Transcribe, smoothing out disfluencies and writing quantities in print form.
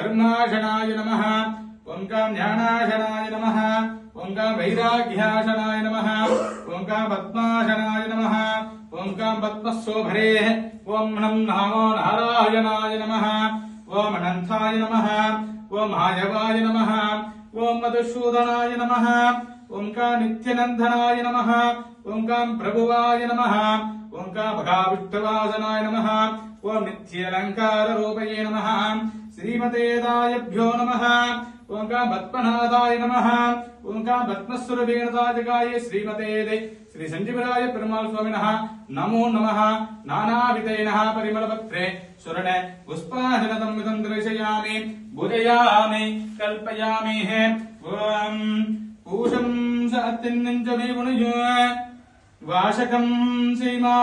कर्माशनाय नमः ओम काम ज्ञानाशनाय नमः ओम काम वैराग्याशनाय नमः ओम काम पद्माशनाय नमः ओम काम पद्मशोभरे ओम नम नमो नारायणाय नमः ओम अनंताय नमः ओम मायवाय नमः ओम मधुसूदनाय नमः ओम काम नित्यनंदनाय नमः ओम काम प्रभुवाय नमः ओम काम भगाविष्टवासनाय नमः ओम नित्यलंकार रूपये नमः श्रीमते दायभ्यो नमः ओम काम पद्मनाथाय नमः ओम काम पद्मस्वरूपेणताजकाय श्रीमते श्री संजीवराय पेरुमाल स्वामिनः नमो नमः नानाविधेनः परिमलपत्रे स्वर्ण पुष्पाजनतं विदं दर्शयामि पूजयामि कल्पयामि ओम पूषं सत्यन्नं च मे गुणयो वाशकं सीमा